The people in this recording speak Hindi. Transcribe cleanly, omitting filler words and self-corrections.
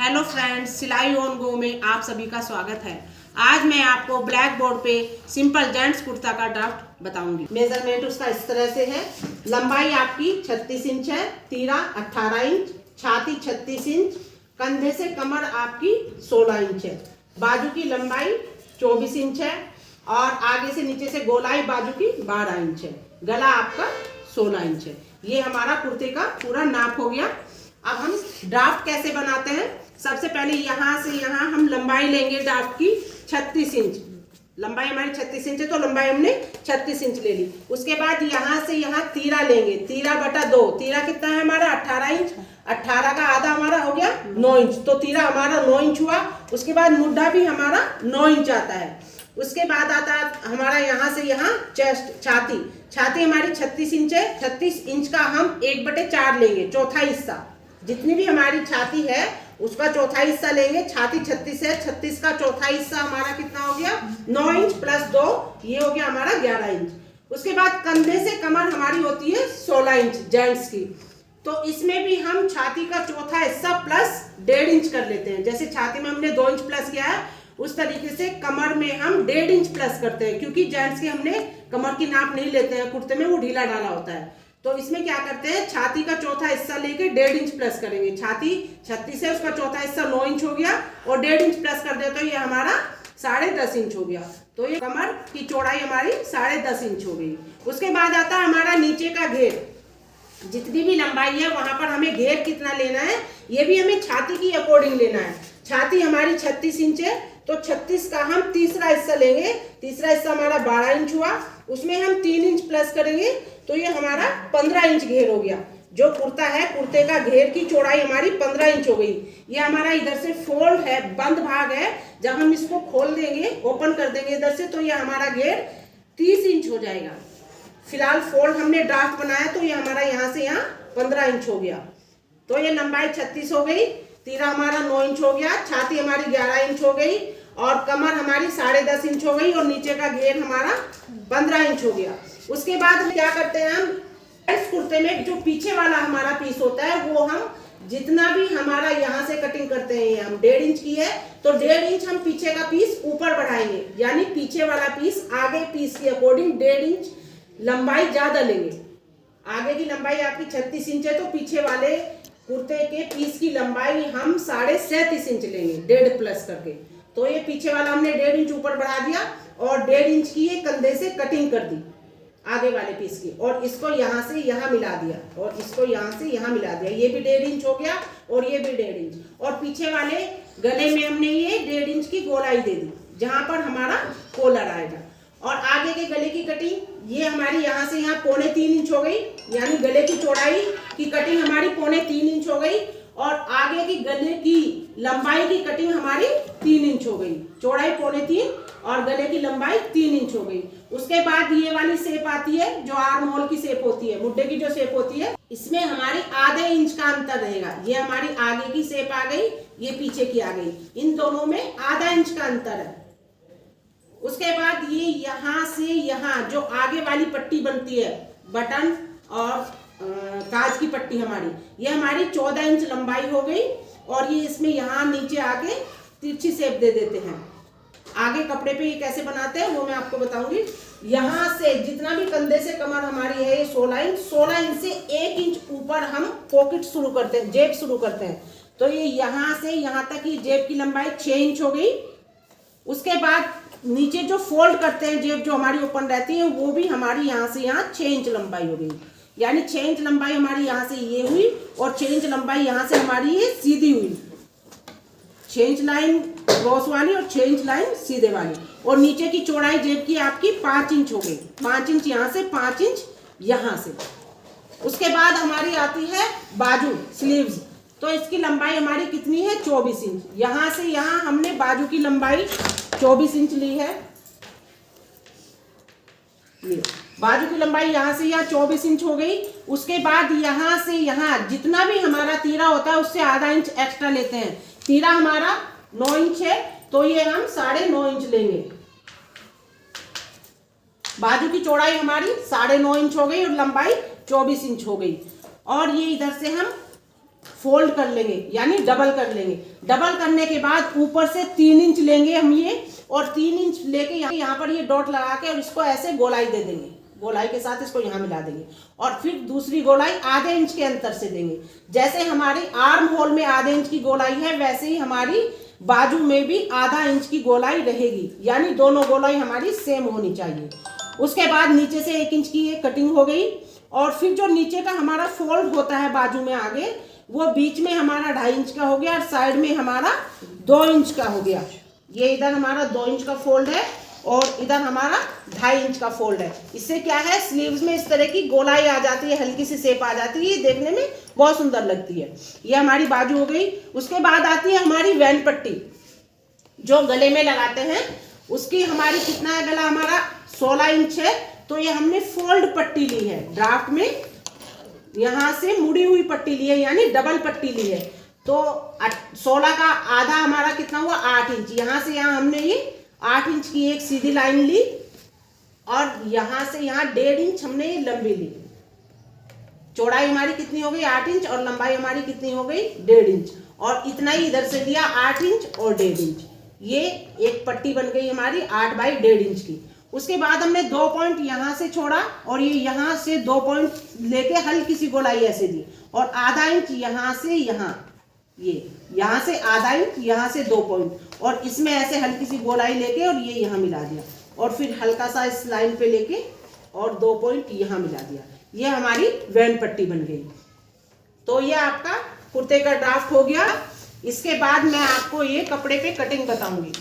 हेलो फ्रेंड्स, सिलाई ऑन गो में आप सभी का स्वागत है। आज मैं आपको ब्लैक बोर्ड पे सिंपल जेंट्स कुर्ता का ड्राफ्ट बताऊंगी। मेजरमेंट उसका इस तरह से है। लंबाई आपकी 36 इंच है, तीरा 18 इंच, छाती 36 इंच, कंधे से कमर आपकी 16 इंच है, बाजू की लंबाई 24 इंच है और आगे से नीचे से गोलाई बाजू की 12 इंच है, गला आपका 16 इंच है। ये हमारा कुर्ते का पूरा नाप हो गया। अब हम ड्राफ्ट कैसे बनाते हैं, सबसे पहले यहाँ से यहाँ हम लंबाई लेंगे ड्राफ्ट की 36 इंच। लंबाई हमारी 36 इंच है तो लंबाई हमने 36 इंच ले ली। उसके बाद यहाँ से यहाँ तीरा लेंगे, तीरा बटा 2। तीरा कितना है हमारा 18 इंच, 18 का आधा हमारा हो गया 9 इंच, तो तीरा हमारा 9 इंच हुआ। उसके बाद मुड्ढा भी हमारा 9 इंच आता है। उसके बाद आता है हमारा यहाँ से यहाँ चेस्ट, छाती। छाती हमारी 36 इंच है, 36 इंच का हम 1/4 लेंगे, चौथा हिस्सा। जितनी भी हमारी छाती है उसका चौथा हिस्सा लेंगे। छाती 36 है, 36 का चौथा हिस्सा हमारा कितना हो गया 9 इंच प्लस 2, ये हो गया हमारा 11 इंच। उसके बाद कंधे से कमर हमारी होती है 16 इंच जेंट्स की, तो इसमें भी हम छाती का चौथा हिस्सा प्लस 1.5 इंच कर लेते हैं। जैसे छाती में हमने 2 इंच प्लस किया है, उस तरीके से कमर में हम 1.5 इंच प्लस करते हैं, क्योंकि जेंट्स के हमने कमर की नाप नहीं लेते हैं, कुर्ते में वो ढीला डाला होता है। तो इसमें क्या करते हैं, छाती का चौथा हिस्सा लेके 1.5 इंच प्लस करेंगे। छाती 36 है, उसका चौथा हिस्सा 9 इंच हो गया और 1.5 इंच प्लस कर दे तो ये हमारा 10.5 इंच हो गया। तो ये कमर की चौड़ाई हमारी 10.5 इंच हो गई। उसके बाद आता है हमारा नीचे का घेर। जितनी भी लंबाई है वहां पर हमें घेर कितना लेना है, ये भी हमें छाती की अकॉर्डिंग लेना है। छाती हमारी 36 इंच है, तो 36 का हम तीसरा हिस्सा लेंगे। तीसरा हिस्सा हमारा 12 इंच हुआ, उसमें हम 3 इंच प्लस करेंगे तो ये हमारा 15 इंच घेर हो गया। जो कुर्ता है, कुर्ते का घेर की चौड़ाई हमारी 15 इंच हो गई। ये हमारा इधर से फोल्ड है, बंद भाग है। जब हम इसको खोल देंगे, ओपन कर देंगे इधर से, तो ये हमारा घेर 30 इंच हो जाएगा। फिलहाल फोल्ड हमने ड्राफ्ट बनाया तो ये हमारा यहाँ से यहाँ 15 इंच हो गया। तो ये लंबाई 36 हो गई, तीरा हमारा 9 इंच हो गया, छाती हमारी 11 इंच हो गई और कमर हमारी 10.5 इंच हो गई और नीचे का घेर हमारा 15 इंच हो गया। उसके बाद हम क्या करते हैं, हम इस कुर्ते में जो पीछे वाला हमारा पीस होता है वो हम जितना भी हमारा यहाँ से कटिंग करते हैं, हम 1.5 इंच की है तो 1.5 इंच हम पीछे का पीस ऊपर बढ़ाएंगे, यानी पीछे वाला पीस आगे पीस के अकॉर्डिंग 1.5 इंच लंबाई ज्यादा लेंगे। आगे की लंबाई आपकी 36 इंच है तो पीछे वाले कुर्ते के पीस की लंबाई हम 37.5 इंच लेंगे, 1.5 प्लस करके। तो ये पीछे वाला हमने 1.5 इंच ऊपर बढ़ा दिया और 1.5 इंच की ये कंधे से कटिंग कर दी आगे वाले पीस की, और इसको यहाँ से यहाँ मिला दिया और इसको यहाँ से यहाँ मिला दिया। ये भी 1.5 इंच हो गया और ये भी 1.5 इंच। और पीछे वाले गले में हमने ये 1.5 इंच की गोलाई दे दी जहां पर हमारा कॉलर आएगा। और आगे के गले की कटिंग ये हमारी यहाँ से यहाँ 3.25 इंच हो गई, यानी गले की चौड़ाई की कटिंग हमारी 3.25 इंच हो गई और आगे की गले की लंबाई की कटिंग हमारी 3 इंच हो गई। चौड़ाई 3.25 और गले की लंबाई 3 इंच हो गई। उसके बाद ये वाली शेप आती है जो आर्म होल की शेप होती है, मुड्ढे की जो शेप होती है, इसमें हमारी आधे इंच का अंतर रहेगा। ये हमारी आगे की शेप आ गई, ये पीछे की आ गई, इन दोनों में आधा इंच का अंतर है। उसके बाद ये यहाँ से यहाँ जो आगे वाली पट्टी बनती है, बटन और काज की पट्टी हमारी, ये हमारी 14 इंच लंबाई हो गई और ये इसमें यहाँ नीचे आके तिरछी शेप दे देते हैं। आगे कपड़े पे ये कैसे बनाते हैं वो मैं आपको बताऊंगी। यहाँ से जितना भी कंधे से कमर हमारी है ये 16 इंच, 16 इंच से 1 इंच ऊपर हम पॉकेट शुरू करते हैं, जेब शुरू करते हैं। तो ये यहाँ से यहाँ तक की जेब की लंबाई 6 इंच हो गई। उसके बाद नीचे जो फोल्ड करते हैं जेब जो हमारी ओपन रहती है वो भी हमारी यहाँ से यहाँ 6 इंच लंबाई हो गई, यानी 6 इंच लंबाई हमारी यहाँ से ये हुई और 6 इंच लंबाई यहाँ से हमारी ये सीधी हुई। 6 इंच लाइन क्रॉस वाली और 6 इंच लाइन सीधे वाली। और नीचे की चौड़ाई जेब की आपकी 5 इंच हो गई, 5 इंच यहाँ से, 5 इंच यहाँ से। उसके बाद हमारी आती है बाजू, स्लीव्स। तो इसकी लंबाई हमारी कितनी है 24 इंच। यहाँ से यहाँ हमने बाजू की लंबाई 24 इंच ली है। ये बाजू की लंबाई यहाँ से यहाँ 24 इंच हो गई। उसके बाद यहाँ से यहाँ जितना भी हमारा तीरा होता है उससे आधा इंच एक्स्ट्रा लेते हैं। तीरा हमारा 9 इंच है तो ये हम 9.5 इंच लेंगे। बाजू की चौड़ाई हमारी 9.5 इंच हो गई और लंबाई 24 इंच हो गई। और ये इधर से हम फोल्ड कर लेंगे, यानी डबल कर लेंगे। डबल करने के बाद ऊपर से 3 इंच लेंगे हम ये, और 3 इंच लेके यहाँ पर ये डॉट लगा के और इसको ऐसे गोलाई दे देंगे, गोलाई के साथ इसको यहाँ मिला देंगे, और फिर दूसरी गोलाई आधे इंच के अंतर से देंगे। जैसे हमारी आर्म होल में आधे इंच की गोलाई है, वैसे ही हमारी बाजू में भी आधा इंच की गोलाई रहेगी, यानी दोनों गोलाई हमारी सेम होनी चाहिए। उसके बाद नीचे से 1 इंच की ये कटिंग हो गई, और फिर जो नीचे का हमारा फोल्ड होता है बाजू में आगे, वो बीच में हमारा 2.5 इंच का हो गया और साइड में हमारा 2 इंच का हो गया। ये इधर हमारा 2 इंच का फोल्ड है और इधर हमारा 2.5 इंच का फोल्ड है। इससे क्या है, स्लीव्स में इस तरह की गोलाई आ जाती है, हल्की सी शेप आ जाती है, देखने में बहुत सुंदर लगती है। ये हमारी बाजू हो गई। उसके बाद आती है हमारी वैन पट्टी, जो गले में लगाते हैं। उसकी हमारी कितना है, गला हमारा 16 इंच है, तो ये हमने फोल्ड पट्टी ली है। ड्राफ्ट में यहाँ से मुड़ी हुई पट्टी ली है, यानी डबल पट्टी ली है। तो 16 का आधा हमारा कितना हुआ, 8 इंच। यहाँ से यहाँ हमने ये 8 इंच की एक सीधी लाइन ली, और यहाँ से यहाँ 1.5 इंच हमने ये लंबी ली। चौड़ाई हमारी कितनी हो गई, 8 इंच, और लंबाई हमारी कितनी हो गई, 1.5 इंच। और इतना ही इधर से लिया, 8 इंच और 1.5 इंच। ये एक पट्टी बन गई हमारी 8 बाई 1.5 इंच की। उसके बाद हमने 2 पॉइंट यहाँ से छोड़ा, और ये यहाँ से 2 पॉइंट लेके हल्की सी गोलाई ऐसे दी, और आधा इंच यहाँ से यहाँ, ये यहाँ से आधा इंच, यहाँ से 2 पॉइंट, और इसमें ऐसे हल्की सी गोलाई लेके और ये यहाँ मिला दिया, और फिर हल्का सा इस लाइन पे लेके और 2 पॉइंट यहाँ मिला दिया। ये हमारी वैन पट्टी बन गई। तो ये आपका कुर्ते का ड्राफ्ट हो गया। इसके बाद मैं आपको ये कपड़े पे कटिंग बताऊंगी।